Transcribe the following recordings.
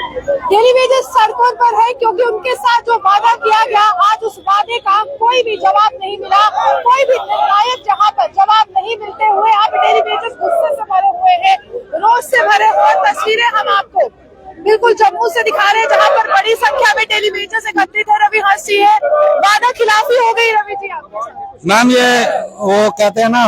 Daily wages सड़कों पर है क्योंकि उनके साथ जो वादा किया गया आज उस वादे का कोई भी जवाब नहीं मिला, कोई भी निर्णायक जहां पर जवाब नहीं मिलते हुए अब डेली वेजेस गुस्से से भरे हुए हैं, रोष से भरे हुए। तस्वीरें हम आपको बिल्कुल जम्मू से दिखा रहे हैं जहां पर बड़ी संख्या में डेली वेजेस एकत्रित है। रवि हंस जी है, वादा खिलाफी हो गई रवि जी आपके। मैम ये वो कहते हैं ना,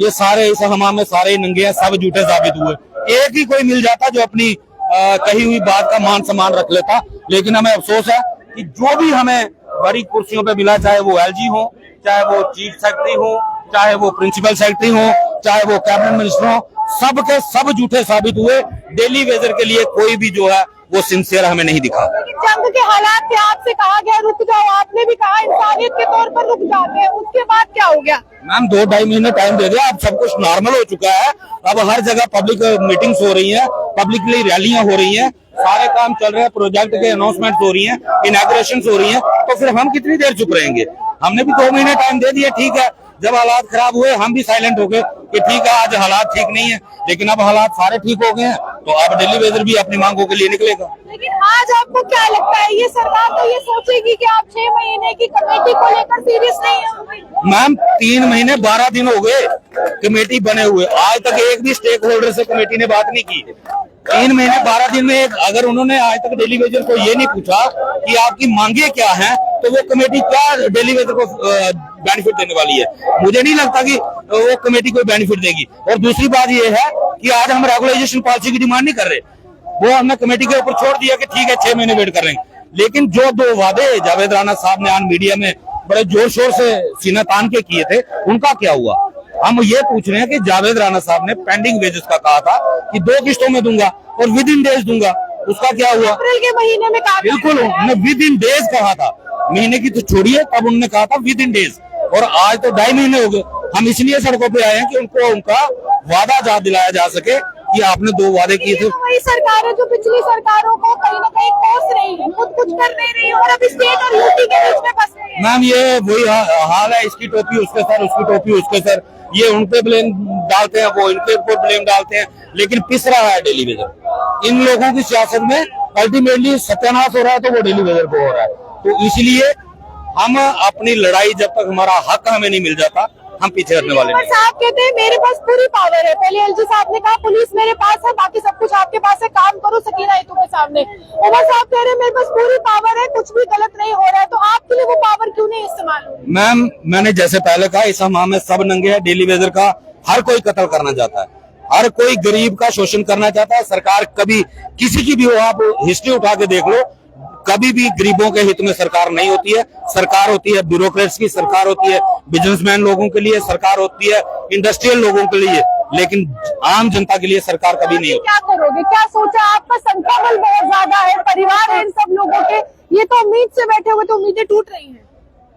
ये सारे इस हमाम में सारे ही नंगे हैं, सब झूठे साबित हुए। एक ही कोई मिल जाता जो अपनी कही हुई बात का मान सम्मान रख लेता। लेकिन हमें अफसोस है कि जो भी हमें बड़ी कुर्सियों पे मिला, चाहे वो एलजी हो, चाहे वो चीफ सेक्रेटरी हो, चाहे वो प्रिंसिपल सेक्रेटरी हो, चाहे वो कैबिनेट मिनिस्टर हो, सब के सब झूठे साबित हुए। डेली वेजर के लिए कोई भी जो है वो सिंसियर हमें नहीं दिखा। जंग के हालात थे, आपसे कहा गया रुक जाओ, आपने भी कहा इंसानियत के तौर पर रुक जाते हैं, उसके बाद क्या हो गया? मैम 2-2.5 महीने टाइम दे दिया, अब सब कुछ नॉर्मल हो चुका है। अब हर जगह पब्लिक मीटिंग्स हो रही हैं, पब्लिकली रैलियां हो रही हैं, सारे काम चल रहे हैं, प्रोजेक्ट के अनाउंसमेंट हो रही हैं, इनॉग्रेशन हो रही हैं, तो फिर हम कितनी देर चुप रहेंगे? हमने भी 2 महीने टाइम दे दिया, ठीक है। जब हालात खराब हुए हम भी साइलेंट हो गए कि ठीक है आज हालात ठीक नहीं है, लेकिन अब हालात सारे ठीक हो गए हैं, तो अब डेली वेजर भी अपनी मांगों के लिए निकलेगा। लेकिन आज आपको क्या लगता है, ये सरकार तो ये सोचेगी कि आप 6 महीने की कमेटी को लेकर सीरियस नहीं है? मैम 3 महीने 12 दिन हो गए कमेटी बने हुए, आज तक एक भी स्टेक होल्डर से कमेटी ने बात नहीं की। 3 महीने 12 दिन में अगर उन्होंने आज तक डेली वेजर को ये नहीं पूछा कि आपकी मांगे क्या हैं, तो वो कमेटी क्या डेली वेजर को बेनिफिट देने वाली है? मुझे नहीं लगता कि वो कमेटी कोई बेनिफिट देगी। और दूसरी बात ये है कि आज हम रेगुलाइजेशन पॉलिसी की डिमांड नहीं कर रहे, वो हमने कमेटी के ऊपर छोड़ दिया कि ठीक है 6 महीने वेट कर रहे हैं। लेकिन जो 2 वादे जावेद राणा साहब ने आज मीडिया में बड़े जोर शोर से सीना तान के किए थे, उनका क्या हुआ? हम ये पूछ रहे हैं कि जावेद राणा साहब ने पेंडिंग वेजेस का कहा था कि 2 किस्तों में दूंगा और विद इन डेज दूंगा, उसका क्या हुआ? अप्रैल के महीने में कहा, बिल्कुल उन्होंने विद इन डेज कहा था, महीने की तो छोड़िए, तब उन्होंने कहा था विद इन डेज, और आज तो 2.5 महीने हो गए। हम इसलिए सड़कों पे आए हैं कि उनको उनका वादा याद दिलाया जा सके कि आपने 2 वादे किए थे। वही सरकार है जो पिछली सरकारों को कहीं ना कहीं कोस रही है, खुद कुछ कर नहीं रही और अब स्टेट और यूटी के बीच में फंस रही है। मैम ये वही हाल है, इसकी टोपी उसके सर, उसकी टोपी उसके सर, ये उन पे ब्लेम डालते हैं, वो इनके ऊपर ब्लेम डालते हैं, लेकिन पिस रहा है डेली वेजर। इन लोगों की सियासत में अल्टीमेटली सत्यानाश हो रहा है, तो वो डेली वेजर को हो रहा है। तो इसलिए हम अपनी लड़ाई, जब तक हमारा हक हमें नहीं मिल जाता, हम पीछे हटने वाले नहीं। साहब कहते हैं मेरे पास पूरी पावर है, पहले एलजी साहब ने कहा पुलिस मेरे पास है, बाकी सब कुछ आपके पास है, काम करो सकीना ही तुम्हें सामने। उमर साहब कह रहे हैं मेरे पास पूरी पावर है, कुछ भी गलत नहीं हो रहा है, तो आपके लिए वो पावर क्यों नहीं इस्तेमाल हो रही? मैम मैंने जैसे पहले कहा, इस हमाम में सब नंगे हैं। डेली वेजर का हर कोई कत्ल करना चाहता है, हर कोई गरीब का शोषण करना चाहता है। सरकार कभी किसी की भी हो, आप हिस्ट्री उठा के देख लो, कभी भी गरीबों के हित में सरकार नहीं होती है। सरकार होती है ब्यूरोक्रेट्स की, सरकार होती है बिजनेसमैन लोगों के लिए, सरकार होती है इंडस्ट्रियल लोगों के लिए, लेकिन आम जनता के लिए सरकार कभी नहीं होती। क्या करोगे, क्या सोचा? आपका संख्या बल बहुत ज्यादा है, परिवार है इन सब लोगों के, ये तो उम्मीद से बैठे हुए, तो उम्मीदें टूट रही हैं।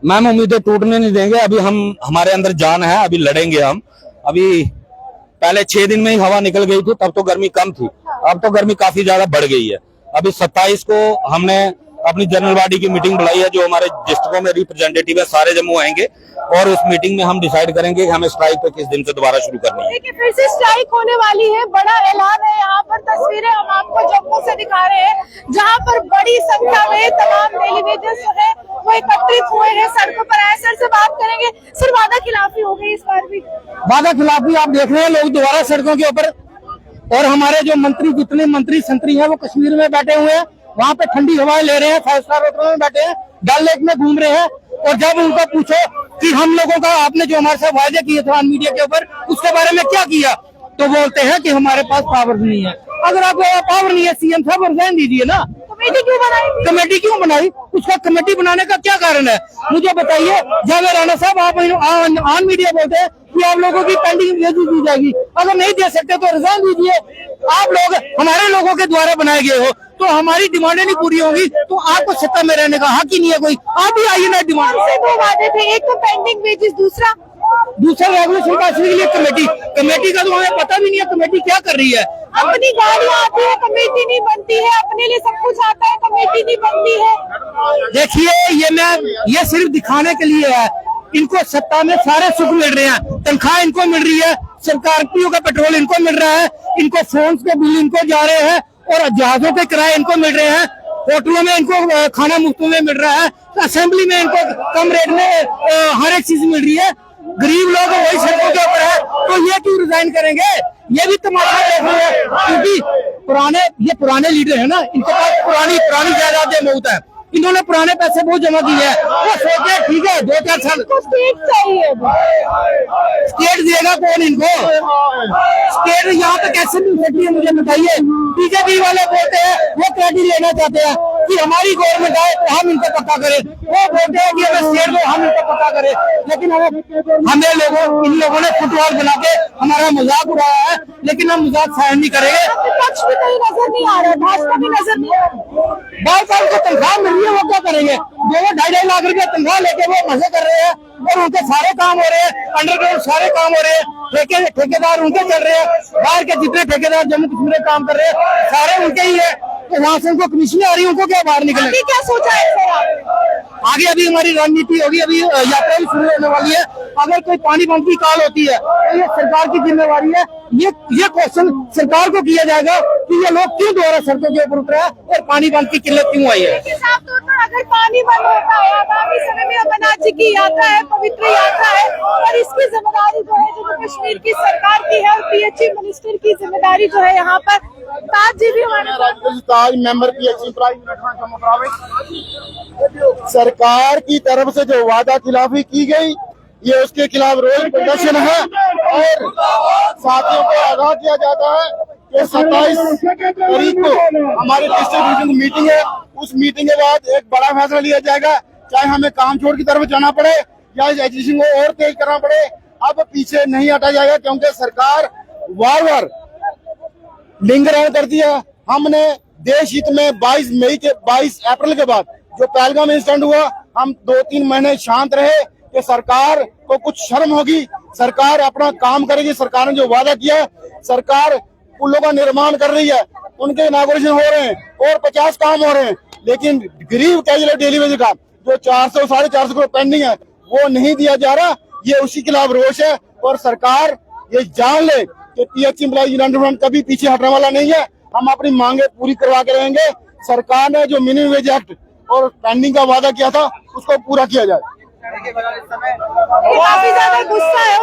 मैम उम्मीदें टूटने नहीं देंगे, अभी हम हमारे अंदर जान है, अभी लड़ेंगे हम। अभी पहले 6 दिन में ही हवा निकल गई थी, तब तो गर्मी कम थी, अब तो गर्मी काफी ज्यादा बढ़ गई है। अभी 27 को हमने अपनी जनरल बॉडी की मीटिंग बुलाई है, जो हमारे डिस्ट्रिक्टों में रिप्रेजेंटेटिव है, सारे जम्मू आएंगे, और उस मीटिंग में हम डिसाइड करेंगे कि हमें स्ट्राइक पे किस दिन से दोबारा शुरू करनी है। देखिए फिर से स्ट्राइक होने वाली है, बड़ा ऐलान है। यहाँ पर तस्वीरें हम आपको जम्मू से दिखा रहे हैं, जहाँ पर बड़ी संख्या में तमाम डेली वेजर्स जो है वो एकत्रित हुए हैं, सड़कों पर आए। सर से बात करेंगे। सर वादा खिलाफी हो गई इस बार भी? वादा खिलाफी आप देख रहे हैं, लोग दोबारा सड़कों के ऊपर, और हमारे जो मंत्री, जितने मंत्री संतरी हैं वो कश्मीर में बैठे हुए हैं, वहाँ पे ठंडी हवाएं ले रहे हैं, 5 स्टार होटलों में बैठे हैं, डल लेक में घूम रहे हैं। और जब उनको पूछो कि हम लोगों का आपने जो हमारे साथ वायदे किए थे मीडिया के ऊपर, उसके बारे में क्या किया, तो बोलते हैं कि हमारे पास पावर नहीं है। अगर आपके पास पावर नहीं है, सीएम साहब रिजाइन दीजिए ना। कमेटी क्यों बनाई? कमेटी क्यों बनाई? उसका कमेटी बनाने का क्या कारण है, मुझे बताइए। जावेद राणा साहब आप ऑन मीडिया बोलते हैं कि आप लोगों की पेंडिंग वेजेस दी जाएगी, अगर नहीं दे सकते तो रिजाइन दीजिए। आप लोग हमारे लोगों के द्वारा बनाए गए हो, तो हमारी डिमांडें नहीं पूरी होंगी तो आपको सत्ता में रहने का हक ही नहीं है कोई। आप भी आइए ना। डिमांड से 2 वादे थे, एक तो पेंडिंग वेजेस, दूसरा रेगुलेशन पास के लिए कमेटी का तो हमें पता भी नहीं है कमेटी क्या कर रही है। अपनी गाड़ियाँ आती है, कमेटी नहीं बनती है, अपने लिए सब कुछ आता है, कमेटी नहीं बनती है। देखिए ये सिर्फ दिखाने के लिए है, इनको सत्ता में सारे सुख मिल रहे हैं, तनख्वाह इनको मिल रही है, सरकार का पेट्रोल इनको मिल रहा है, इनको फोन के बिल इनको जा रहे हैं, और जहाजों के किराए इनको मिल रहे हैं, होटलों में इनको खाना मुफ्त में मिल रहा है, तो असेंबली में इनको कम रेट में हर एक चीज मिल रही है। गरीब लोग वही सड़कों के ऊपर है, तो ये क्यों रिजाइन करेंगे? ये भी तमाशा देख रहे हैं, क्योंकि ये पुराने लीडर है ना, इनके पास पुरानी जायदादें बहुत है, इन्होंने पुराने पैसे बहुत जमा किए हैं। वो सोचे ठीक है 2-4 साल स्टेट चाहिए, स्टेट देगा कौन इनको? स्टेट यहाँ पे कैसे मिल सकती है मुझे बताइए। बीजेपी वाले बोलते हैं वो क्रेडिट लेना चाहते हैं कि हमारी गवर्नमेंट आए तो हम इनको पक्का करें, वो बोलते हैं कि हमें स्टेट दो हम इनको पक्का करें, लेकिन हमें इन लोगों ने फुटबॉल बना के हमारा मजाक उड़ाया है, लेकिन हम मजाक सहन नहीं करेंगे। विपक्ष भी कहीं नजर नहीं आ रहा, भाजपा भी नजर नहीं आ रहा। 22 साल को तनख्वाह मिल रही है, वो क्या करेंगे? 2-2.5 लाख रुपए तनख्वाह लेके वो मजे कर रहे हैं, और उनके सारे काम हो रहे हैं, अंडरग्राउंड सारे काम हो रहे हैं, ठेकेदार उनके चल रहे हैं, बाहर के जितने ठेकेदार जम्मू कश्मीर में काम कर रहे हैं सारे उनके ही है, तो वहाँ से उनको कमीशन आ रही है, उनको क्या बाहर निकले? आगे क्या सोचा है सर आप? आगे अभी हमारी रणनीति होगी, अभी यात्रा भी शुरू होने वाली है। अगर कोई पानी बंद की कॉल होती है तो ये सरकार की जिम्मेवारी है, ये क्वेश्चन सरकार को किया जाएगा कि ये लोग क्यों दोबारा सड़कों के ऊपर उतरे हैं और पानी बंद की किल्लत क्यों आई है। साफ तौर पर अगर पानी बंद होता है, आगामी समय में अमरनाथ जी की यात्रा है, पवित्र यात्रा है, और इसकी जिम्मेदारी जो है जम्मू कश्मीर की सरकार की है, और पीएचई मिनिस्टर की जिम्मेदारी जो है यहाँ पर ताज जी भी हमारे मेंबर पीएचई सरकार की तरफ से जो वादा खिलाफी की गई, ये उसके खिलाफ रोज प्रदर्शन है, और साथियों को आगाह किया जाता है कि 27 तारीख को हमारी डिस्ट्रिक्ट डिवीजन मीटिंग है। उस मीटिंग के बाद एक बड़ा फैसला लिया जाएगा, चाहे हमें काम छोड़ की तरफ जाना पड़े या इस एजुकेशन को और तेज करना पड़े, अब पीछे नहीं हटा जाएगा, क्योंकि सरकार बार लिंग ग्रहण करती है। हमने देश हित में 22 अप्रैल के बाद जो पहलगाम इंसिडेंट हुआ, हम 2-3 महीने शांत रहे कि सरकार को कुछ शर्म होगी, सरकार अपना काम करेगी। सरकार ने जो वादा किया, सरकार पुलों का निर्माण कर रही है, उनके इनॉग्रेशन हो रहे हैं और 50 काम हो रहे हैं, लेकिन गरीब कैजुअल डेली वेज का जो 400-450 करोड़ पेंडिंग है वो नहीं दिया जा रहा। ये उसी के खिलाफ रोष है, और सरकार ये जान ले कि पीएचई एम्प्लॉइज यूनियन फ्रंट कभी पीछे हटने वाला नहीं है। हम अपनी मांगे पूरी करवा के रहेंगे। सरकार ने जो मिनिमम वेज एक्ट और पेंडिंग का वादा किया था उसको पूरा किया जाए। काफी ज्यादा गुस्सा है,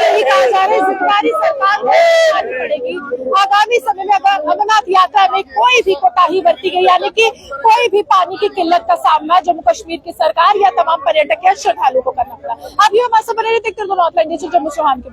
यही कहा जा रहा है जिम्मेदारी सरकार को उठानी पड़ेगी। आगामी समय में अगर अमरनाथ यात्रा में कोई भी कोताही बरती गई, यानी कि कोई भी पानी की किल्लत का सामना जम्मू कश्मीर की सरकार या तमाम पर्यटक या श्रद्धालुओं को करना पड़ा। अब ये हमारे बने रहते जम्मू चौहान के